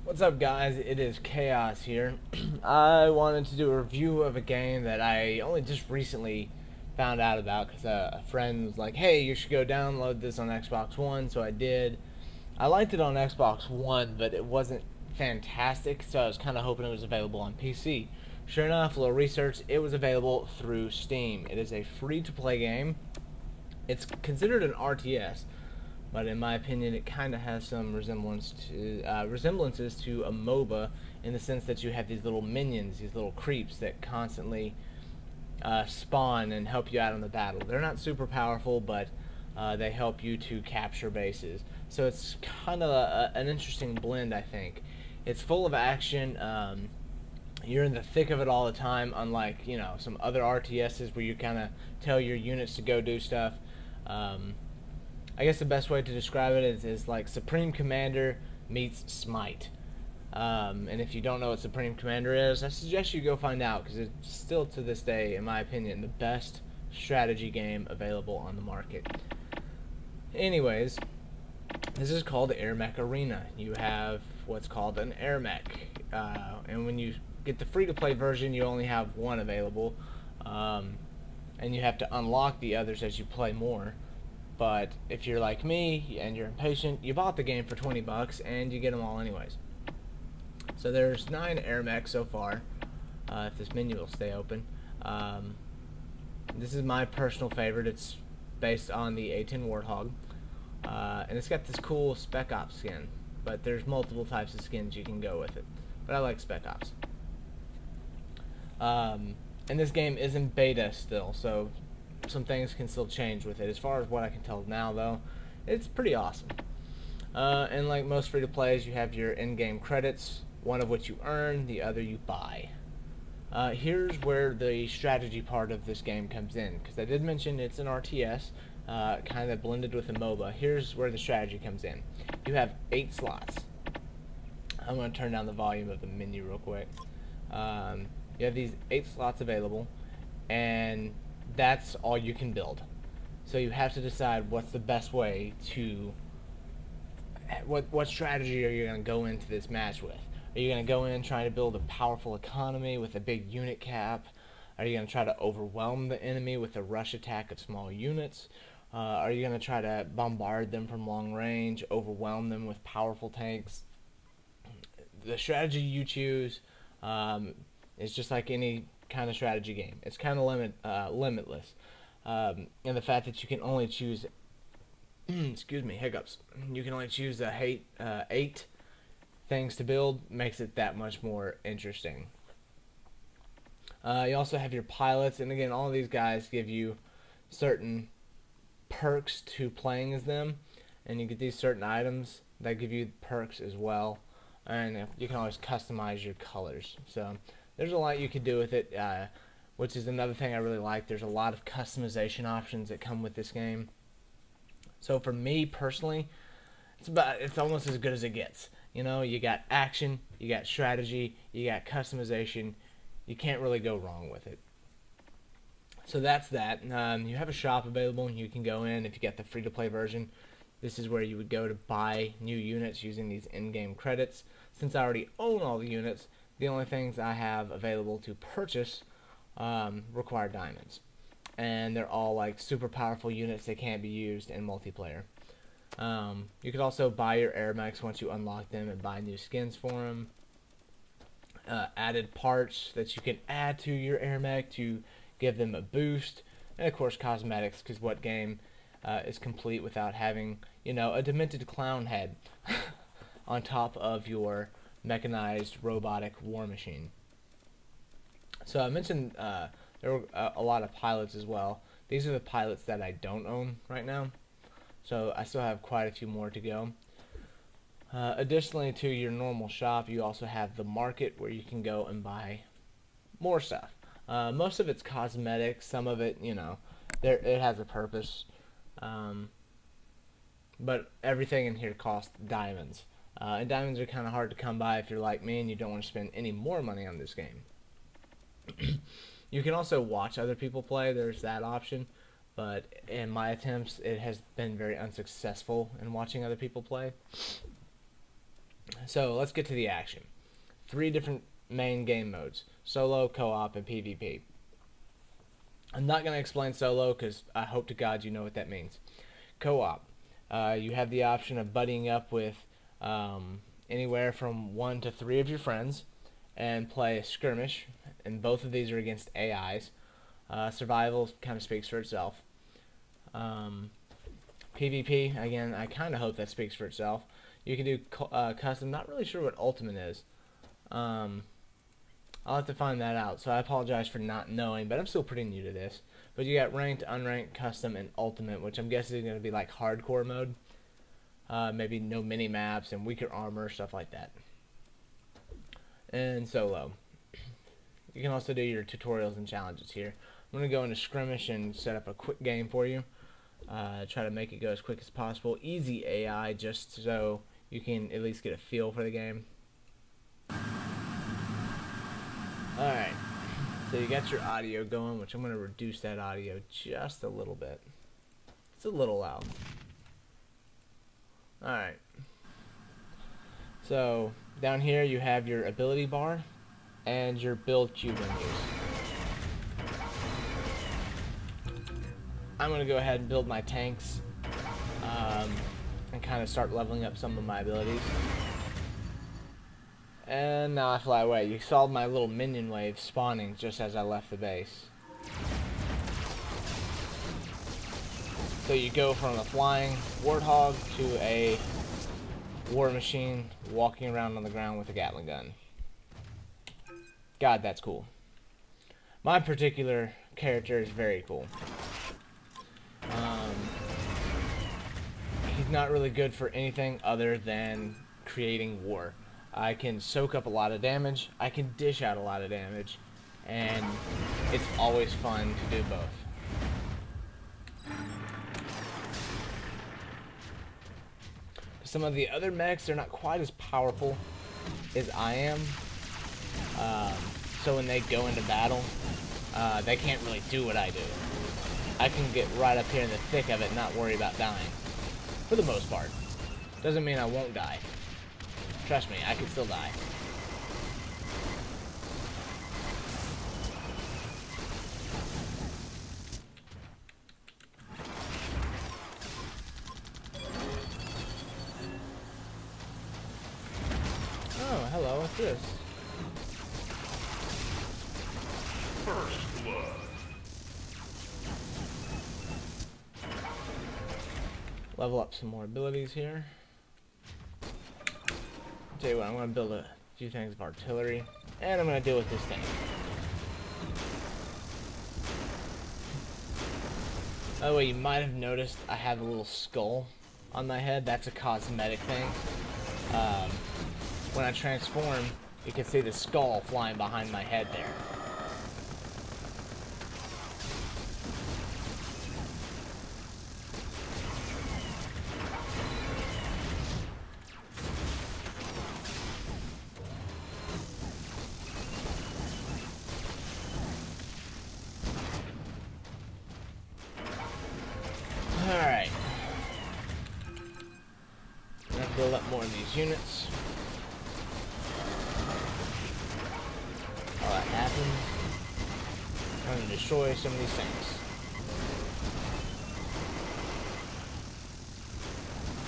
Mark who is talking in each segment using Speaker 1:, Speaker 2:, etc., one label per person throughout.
Speaker 1: What's up, guys? It is Chaos here. I wanted to do a review of a game that I only just recently found out about because a friend was like, hey, you should go download this on Xbox One, so I did. I liked it on Xbox One, but it wasn't fantastic, so I was kind of hoping it was available on PC. Sure enough, a little research, it was available through Steam. It is a free-to-play game. It's considered an RTS, but in my opinion, it kind of has some resemblances to a MOBA in the sense that you have these little minions, these little creeps that constantly spawn and help you out in the battle. They're not super powerful, but they help you to capture bases. So it's kind of an interesting blend, I think. It's full of action. You're in the thick of it all the time, unlike some other RTSs where you kind of tell your units to go do stuff. I guess the best way to describe it is like Supreme Commander meets Smite. And if you don't know what Supreme Commander is, I suggest you go find out because it's still to this day, in my opinion, the best strategy game available on the market. Anyways, this is called Airmech Arena. You have what's called an Airmech. And when you get the free-to-play version, you only have one available. And you have to unlock the others as you play more. But if you're like me and you're impatient, you bought the game for $20 and you get them all anyways. So there's 9 Airmechs so far, if this menu will stay open. This is my personal favorite. It's based on the A-10 Warthog. And it's got this cool Spec Ops skin, but there's multiple types of skins you can go with it. But I like Spec Ops. And this game is in beta still, so some things can still change with it. As far as what I can tell now, though, it's pretty awesome. And like most free-to-plays, you have your in-game credits, one of which you earn, the other you buy. Here's where the strategy part of this game comes in, because I did mention it's an RTS, kind of blended with a MOBA. Here's where the strategy comes in. You have 8 slots. I'm going to turn down the volume of the menu real quick. You have these 8 slots available, and that's all you can build. So you have to decide what's the best way to what strategy are you going to go into this match with. Are you going to go in trying to build a powerful economy with a big unit cap? Are you going to try to overwhelm the enemy with a rush attack of small units? Are you going to try to bombard them from long range, overwhelm them with powerful tanks? The strategy you choose is just like any kind of strategy game. It's kind of limitless. And the fact that you can only choose excuse me, hiccups. You can only choose 8 things to build makes it that much more interesting. You also have your pilots, and again, all of these guys give you certain perks to playing as them, and you get these certain items that give you perks as well, and you can always customize your colors. So there's a lot you can do with it, which is another thing I really like. There's a lot of customization options that come with this game. So for me personally, it's almost as good as it gets. You got action, you got strategy, you got customization. You can't really go wrong with it. So that's that. You have a shop available, and you can go in if you get the free-to-play version. This is where you would go to buy new units using these in-game credits. Since I already own all the units, the only things I have available to purchase require diamonds. And they're all like super powerful units that can't be used in multiplayer. You could also buy your Airmechs once you unlock them and buy new skins for them. Added parts that you can add to your Airmech to give them a boost. And of course cosmetics, because what game is complete without having, a demented clown head on top of your mechanized robotic war machine. So I mentioned there were a lot of pilots as well. These are the pilots that I don't own right now, so I still have quite a few more to go. Additionally to your normal shop, you also have the market where you can go and buy more stuff. Most of it's cosmetic, some of it, it has a purpose. But everything in here costs diamonds. And diamonds are kind of hard to come by if you're like me and you don't want to spend any more money on this game. You can also watch other people play. There's that option. But in my attempts, it has been very unsuccessful in watching other people play. So let's get to the action. 3 different main game modes: solo, co-op, and PvP. I'm not going to explain solo because I hope to God you know what that means. Co-op. You have the option of buddying up with anywhere from 1 to 3 of your friends and play a skirmish, and both of these are against AIs. Survival kind of speaks for itself. PvP, again, I kind of hope that speaks for itself. You can do custom. Not really sure what ultimate is. I'll have to find that out, so I apologize for not knowing, but I'm still pretty new to this. But you got ranked, unranked, custom, and ultimate, which I'm guessing is going to be like hardcore mode. Maybe no mini maps and weaker armor, stuff like that. And solo. You can also do your tutorials and challenges here. I'm going to go into skirmish and set up a quick game for you. Try to make it go as quick as possible. Easy AI, just so you can at least get a feel for the game. Alright, so you got your audio going, which I'm going to reduce that audio just a little bit. It's a little loud. Alright, so down here you have your ability bar and your build queue menus. I'm going to go ahead and build my tanks and kind of start leveling up some of my abilities. And now I fly away. You saw my little minion wave spawning just as I left the base. So you go from a flying warthog to a war machine walking around on the ground with a Gatling gun. God, that's cool. My particular character is very cool. He's not really good for anything other than creating war. I can soak up a lot of damage, I can dish out a lot of damage, and it's always fun to do both. Some of the other mechs, they're not quite as powerful as I am, so when they go into battle, they can't really do what I do. I can get right up here in the thick of it and not worry about dying, for the most part. Doesn't mean I won't die. Trust me, I can still die. Oh, hello, what's this?
Speaker 2: First blood.
Speaker 1: Level up some more abilities here. Tell you what, I'm going to build a few things of artillery, and I'm going to deal with this thing. By the way, you might have noticed I have a little skull on my head. That's a cosmetic thing. When I transform, you can see the skull flying behind my head there. Alright. I'm going to build up more of these units. While that happens, I'm going to destroy some of these things.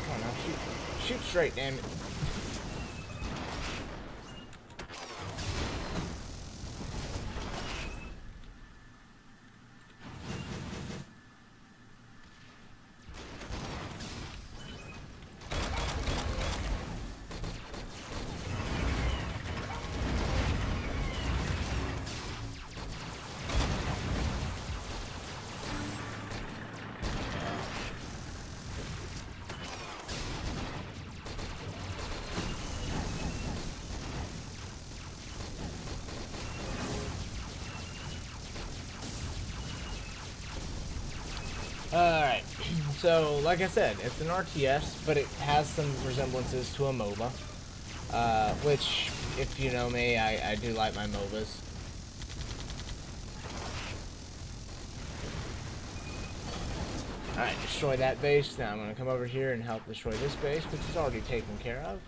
Speaker 1: Come on now, shoot. Shoot straight, damn it. Alright, so like I said, it's an RTS, but it has some resemblances to a MOBA, which, if you know me, I do like my MOBAs. Alright, destroy that base. Now I'm going to come over here and help destroy this base, which is already taken care of.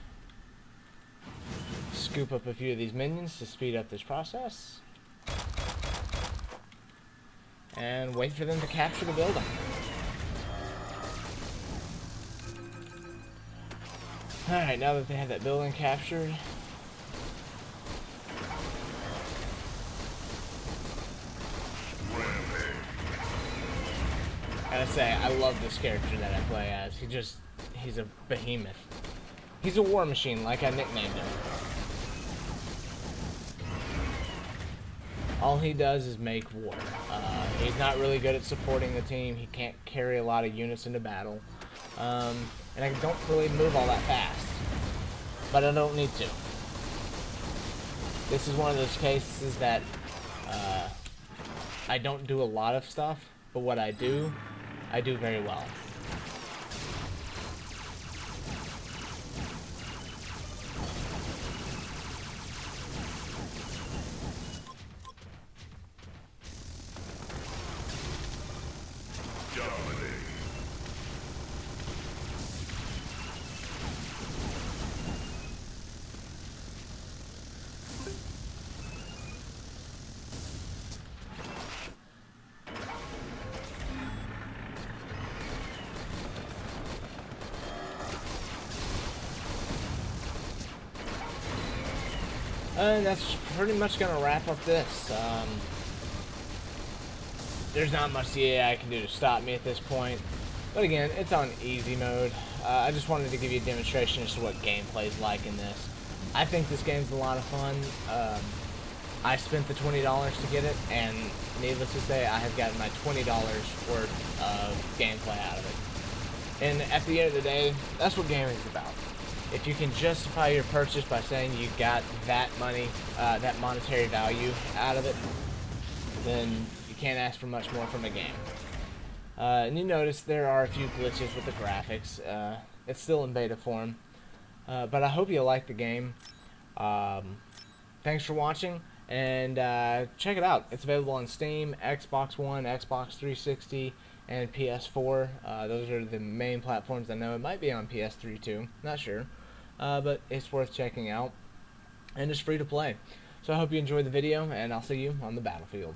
Speaker 1: scoop up a few of these minions to speed up this process. And wait for them to capture the building. Alright, now that they have that building captured, I gotta say, I love this character that I play as. He's a behemoth. He's a war machine, like I nicknamed him. All he does is make war. He's not really good at supporting the team. He can't carry a lot of units into battle. And I don't really move all that fast. But I don't need to. This is one of those cases that I don't do a lot of stuff, but what I do very well. And that's pretty much going to wrap up this. There's not much the AI can do to stop me at this point. But again, it's on easy mode. I just wanted to give you a demonstration as to what gameplay is like in this. I think this game's a lot of fun. I spent the $20 to get it, and needless to say, I have gotten my $20 worth of gameplay out of it. And at the end of the day, that's what gaming is about. If you can justify your purchase by saying you got that money, that monetary value out of it, then you can't ask for much more from a game. And you notice there are a few glitches with the graphics. It's still in beta form. But I hope you like the game. Thanks for watching, and check it out. It's available on Steam, Xbox One, Xbox 360, and PS4. Those are the main platforms. I know it might be on PS3 too, not sure. But it's worth checking out, and it's free to play. So I hope you enjoyed the video, and I'll see you on the battlefield.